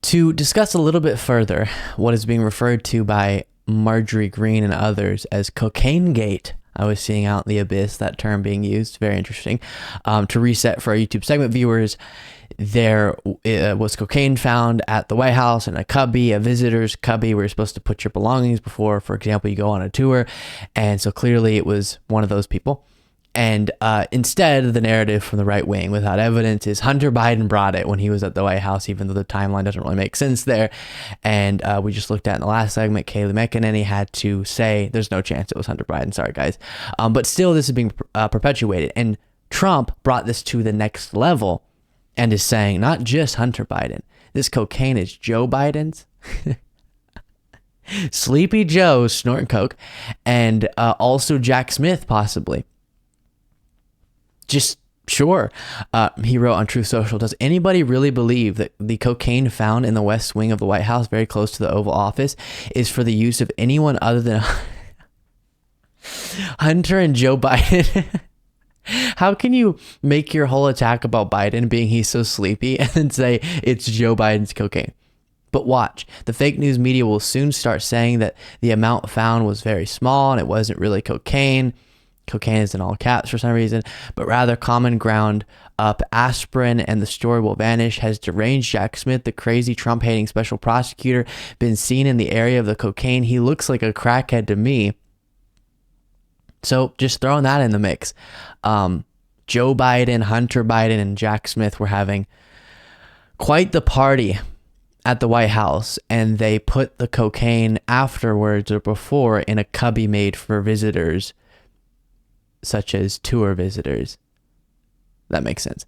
To discuss a little bit further what is being referred to by Marjorie Green and others as Cocaine Gate, I was seeing out in the abyss that term being used. Very interesting. To reset for our YouTube segment viewers, there was cocaine found at the White House in a cubby, a visitor's cubby where you're supposed to put your belongings before, for example, you go on a tour. And so clearly it was one of those people. And instead, the narrative from the right wing without evidence is Hunter Biden brought it when he was at the White House, even though the timeline doesn't really make sense there. And we just looked at in the last segment, Kayleigh McEnany had to say there's no chance it was Hunter Biden. Sorry, guys. But still, this is being perpetuated. And Trump brought this to the next level and is saying not just Hunter Biden. This cocaine is Joe Biden's. Sleepy Joe snorting coke. And also Jack Smith, possibly. Just sure. He wrote on Truth Social, does anybody really believe that the cocaine found in the West Wing of the White House, very close to the Oval Office, is for the use of anyone other than Hunter and Joe Biden? How can you make your whole attack about Biden being he's so sleepy and then say it's Joe Biden's cocaine? But watch, the fake news media will soon start saying that the amount found was very small and it wasn't really cocaine. Cocaine is in all caps for some reason, but rather common ground up aspirin, and the story will vanish. Has deranged Jack Smith, the crazy Trump-hating special prosecutor, been seen in the area of the cocaine? He looks like a crackhead to me. So just throwing that in the mix. Joe Biden, Hunter Biden, and Jack Smith were having quite the party at the White House, and they put the cocaine afterwards or before in a cubby made for visitors, such as tour visitors. That makes sense.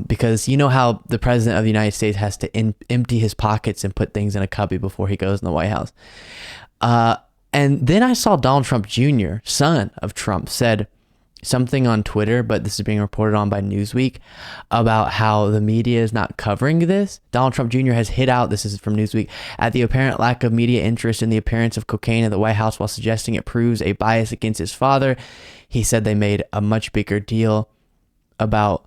Because you know how the president of the United States has to empty his pockets and put things in a cubby before he goes in the White House. And then I saw Donald Trump Jr., son of Trump, said something on Twitter, but this is being reported on by Newsweek, about how the media is not covering this. Donald Trump Jr. has hit out, this is from Newsweek, at the apparent lack of media interest in the appearance of cocaine at the White House, while suggesting it proves a bias against his father. He said they made a much bigger deal about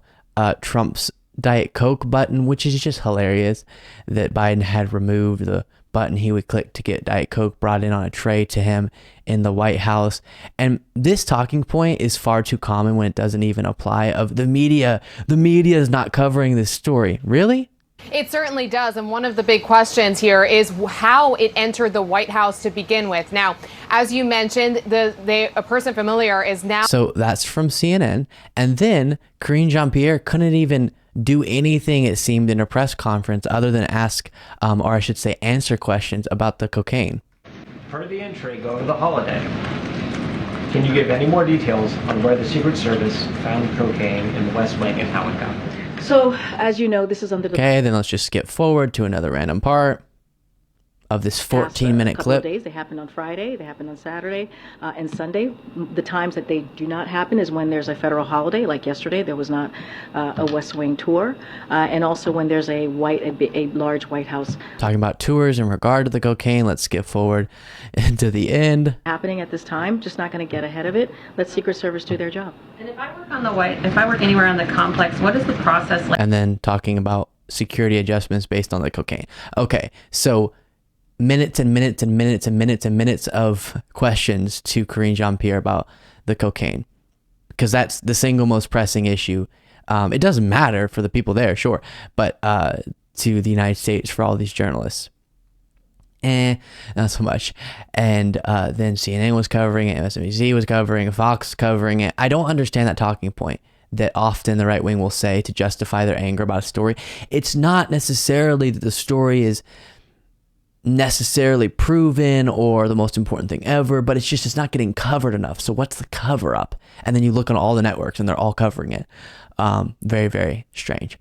Trump's Diet Coke button, which is just hilarious, that Biden had removed the button he would click to get Diet Coke brought in on a tray to him in the White House. And this talking point is far too common when it doesn't even apply, of the media. The media is not covering this story. Really? It certainly does. And one of the big questions here is how it entered the White House to begin with. Now, as you mentioned, a person familiar is now. So that's from CNN. And then Karine Jean-Pierre couldn't even do anything, it seemed, in a press conference other than ask, or I should say answer questions about the cocaine. Per the entry, go to the holiday. Can you give any more details on where the Secret Service found cocaine in the West Wing and how it got there? So, as you know, this is under the... Okay, then let's just skip forward to another random part of this 14-minute clip. Days. They happen on Friday, they happen on Saturday, and Sunday. The times that they do not happen is when there's a federal holiday, like yesterday there was not a West Wing tour, and also when there's a large White House. Talking about tours in regard to the cocaine, let's skip forward into the end. Happening at this time, just not going to get ahead of it. Let Secret Service do their job. And if I work anywhere on the complex, what is the process like? And then talking about security adjustments based on the cocaine. Okay, so minutes and minutes and minutes and minutes and minutes of questions to Karine Jean-Pierre about the cocaine, because that's the single most pressing issue. It doesn't matter for the people there, sure, but to the United States, for all these journalists, not so much. And then CNN was covering it, MSNBC was covering it, Fox was covering it. I don't understand that talking point that often the right wing will say to justify their anger about a story. It's not necessarily that the story is necessarily proven or the most important thing ever, but it's not getting covered enough. So what's the cover up? And then you look on all the networks and they're all covering it. Very, very strange.